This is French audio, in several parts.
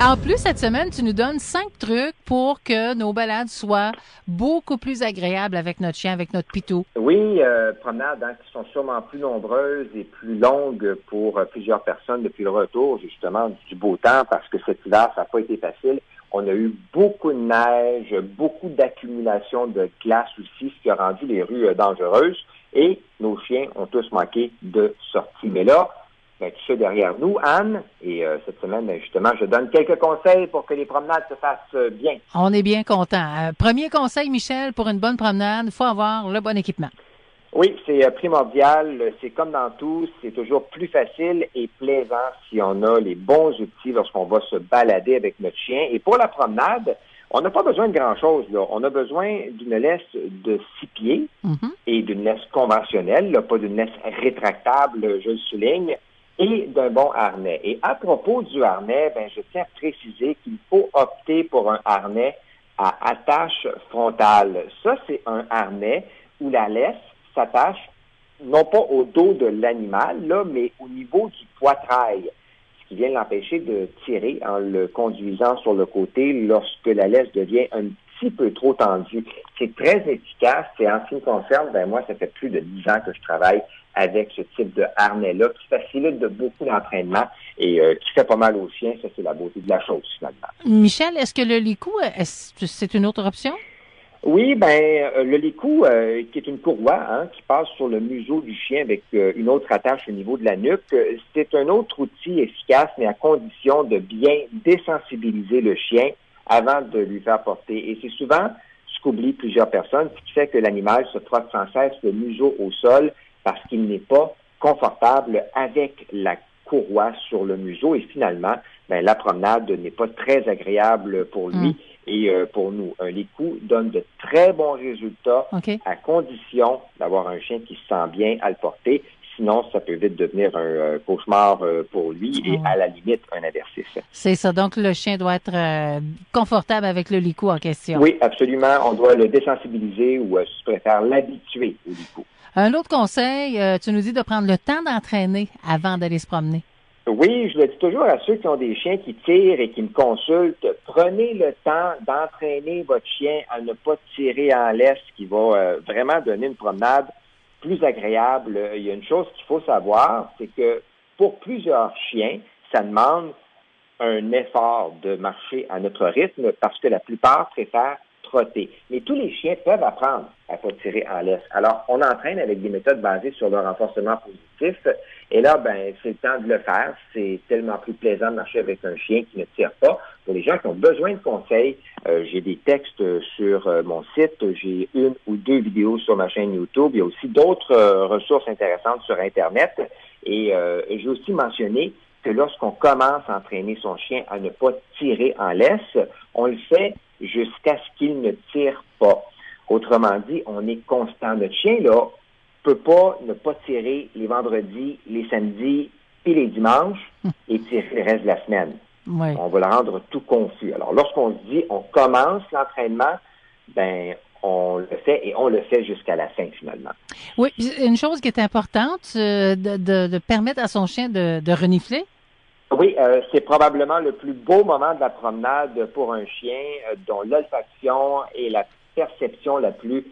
En plus, cette semaine, tu nous donnes 5 trucs pour que nos balades soient beaucoup plus agréables avec notre chien, avec notre pitou. Oui, promenades qui sont sûrement plus nombreuses et plus longues pour plusieurs personnes depuis le retour, justement, du beau temps, parce que cet hiver, ça n'a pas été facile. On a eu beaucoup de neige, beaucoup d'accumulation de glace aussi, ce qui a rendu les rues dangereuses. Et nos chiens ont tous manqué de sortie. Mais là, tout ça derrière nous, Anne, et cette semaine, justement, je donne quelques conseils pour que les promenades se fassent bien. On est bien content. Premier conseil, Michel, pour une bonne promenade, il faut avoir le bon équipement. Oui, c'est primordial. C'est comme dans tout, c'est toujours plus facile et plaisant si on a les bons outils lorsqu'on va se balader avec notre chien. Et pour la promenade, on n'a pas besoin de grand-chose, là. On a besoin d'une laisse de 6 pieds et d'une laisse conventionnelle, là, pas d'une laisse rétractable, je le souligne, et d'un bon harnais. Et à propos du harnais, je tiens à préciser qu'il faut opter pour un harnais à attache frontale. Ça, c'est un harnais où la laisse s'attache non pas au dos de l'animal, là, mais au niveau du poitrail, ce qui vient l'empêcher de tirer en le conduisant sur le côté lorsque la laisse devient un petit peu trop tendue. C'est très efficace et en ce qui me concerne, moi, ça fait plus de 10 ans que je travaille avec ce type de harnais-là qui facilite de beaucoup l'entraînement et qui fait pas mal aux chiens. Ça, c'est la beauté de la chose, finalement. Michel, est-ce que le licou, c'est une autre option? Oui, le licou, qui est une courroie qui passe sur le museau du chien avec une autre attache au niveau de la nuque, c'est un autre outil efficace, mais à condition de bien désensibiliser le chien avant de lui faire porter. Et c'est souvent ce qu'oublient plusieurs personnes, ce qui fait que l'animal se frotte sans cesse le museau au sol parce qu'il n'est pas confortable avec la courroie sur le museau. Et finalement, la promenade n'est pas très agréable pour lui. Et pour nous, un licou donne de très bons résultats à condition d'avoir un chien qui se sent bien à le porter. Sinon, ça peut vite devenir un cauchemar pour lui et à la limite, un aversif. C'est ça. Donc, le chien doit être confortable avec le licou en question. Oui, absolument. On doit le désensibiliser ou, si tu préfères, l'habituer au licou. Un autre conseil, tu nous dis de prendre le temps d'entraîner avant d'aller se promener. Oui, je le dis toujours à ceux qui ont des chiens qui tirent et qui me consultent, prenez le temps d'entraîner votre chien à ne pas tirer en laisse, ce qui va vraiment donner une promenade plus agréable. Il y a une chose qu'il faut savoir, c'est que pour plusieurs chiens, ça demande un effort de marcher à notre rythme parce que la plupart préfèrent trotter. Mais tous les chiens peuvent apprendre à pas tirer en laisse. Alors, on entraîne avec des méthodes basées sur le renforcement positif. Et là, c'est le temps de le faire. C'est tellement plus plaisant de marcher avec un chien qui ne tire pas. Pour les gens qui ont besoin de conseils, j'ai des textes sur mon site. J'ai 1 ou 2 vidéos sur ma chaîne YouTube. Il y a aussi d'autres ressources intéressantes sur Internet. Et j'ai aussi mentionné que lorsqu'on commence à entraîner son chien à ne pas tirer en laisse, on le fait jusqu'à ce qu'il ne tire pas. Autrement dit, on est constant. Notre chien, là, peut pas ne pas tirer les vendredis, les samedis et les dimanches et tirer le reste de la semaine. Oui. On va le rendre tout confus. Alors, lorsqu'on se dit on commence l'entraînement, on le fait et on le fait jusqu'à la fin, finalement. Oui, une chose qui est importante, de permettre à son chien de renifler. Oui, c'est probablement le plus beau moment de la promenade pour un chien dont l'olfaction et la perception la plus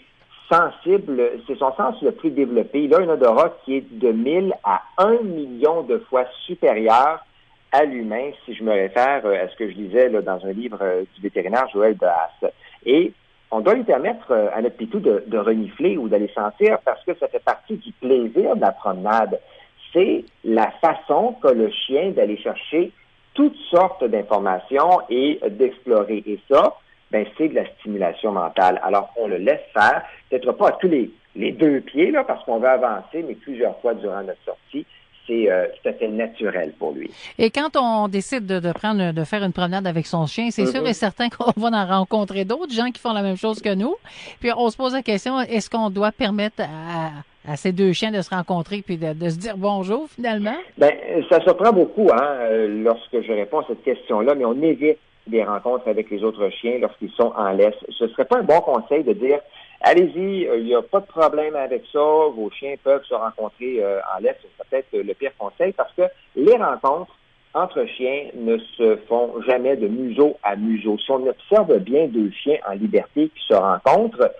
sensible, c'est son sens le plus développé. Il a un odorat qui est de 1000 à 1 million de fois supérieur à l'humain, si je me réfère à ce que je lisais là, dans un livre du vétérinaire Joël Dehaas. Et on doit lui permettre à notre pitou de renifler ou d'aller sentir parce que ça fait partie du plaisir de la promenade. C'est la façon qu'a le chien d'aller chercher toutes sortes d'informations et d'explorer. Et ça, c'est de la stimulation mentale. Alors, on le laisse faire, peut-être pas à tous les 2 pieds, là, parce qu'on veut avancer, mais plusieurs fois durant notre sortie. C'est tout à fait naturel pour lui. Et quand on décide de faire une promenade avec son chien, c'est sûr et certain qu'on va en rencontrer d'autres gens qui font la même chose que nous. Puis on se pose la question, est-ce qu'on doit permettre à ces 2 chiens de se rencontrer puis de se dire bonjour finalement? Ça surprend beaucoup lorsque je réponds à cette question-là, mais on évite des rencontres avec les autres chiens lorsqu'ils sont en laisse. Ce serait pas un bon conseil de dire allez-y, il n'y a pas de problème avec ça, vos chiens peuvent se rencontrer en laisse. C'est peut-être le pire conseil parce que les rencontres entre chiens ne se font jamais de museau à museau. Si on observe bien deux chiens en liberté qui se rencontrent,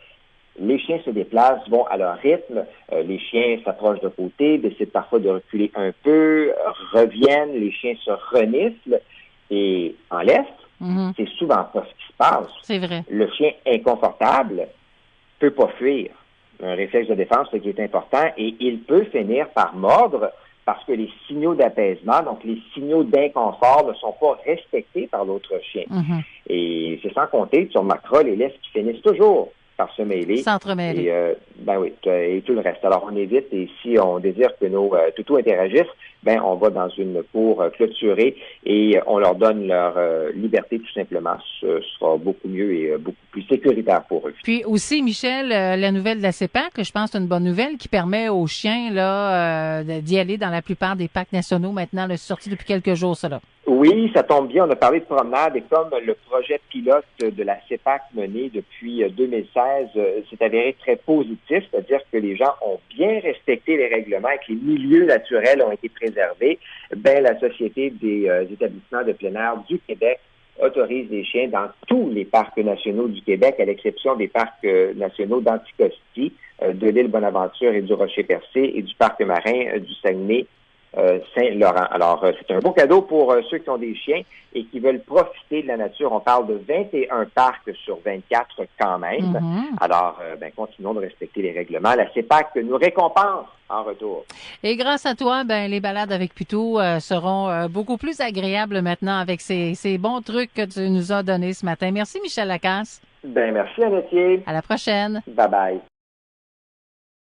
les chiens se déplacent, vont à leur rythme. Les chiens s'approchent de côté, décident parfois de reculer un peu, reviennent, les chiens se reniflent. Et en laisse, c'est souvent pas ce qui se passe. C'est vrai. Le chien inconfortable peut pas fuir. Un réflexe de défense, ce qui est important, et il peut finir par mordre parce que les signaux d'apaisement, donc les signaux d'inconfort, ne sont pas respectés par l'autre chien. Et c'est sans compter, tu remarqueras, les laisses qui finissent toujours par se mêler. S'entremêler. Et, et tout le reste. Alors, on évite, et si on désire que nos toutous interagissent, on va dans une cour clôturée et on leur donne leur liberté, tout simplement. Ce sera beaucoup mieux et beaucoup plus sécuritaire pour eux. Puis aussi, Michel, la nouvelle de la CEPAC, je pense que c'est une bonne nouvelle qui permet aux chiens d'y aller dans la plupart des parcs nationaux maintenant, c'est sorti depuis quelques jours, cela. Oui, ça tombe bien. On a parlé de promenade et comme le projet pilote de la CEPAC mené depuis 2016 s'est avéré très positif, c'est-à-dire que les gens ont bien respecté les règlements et que les milieux naturels ont été préservés, la Société des établissements de plein air du Québec autorise les chiens dans tous les parcs nationaux du Québec, à l'exception des parcs nationaux d'Anticosti, de l'île Bonaventure et du Rocher-Percé et du parc marin du Saguenay, Saint-Laurent. Alors, c'est un beau cadeau pour ceux qui ont des chiens et qui veulent profiter de la nature. On parle de 21 parcs sur 24 quand même. Alors, continuons de respecter les règlements. La CEPAC nous récompense en retour. Et grâce à toi, les balades avec Pitou seront beaucoup plus agréables maintenant avec ces bons trucs que tu nous as donnés ce matin. Merci, Michel Lacasse. Merci, Annetier. À la prochaine. Bye-bye.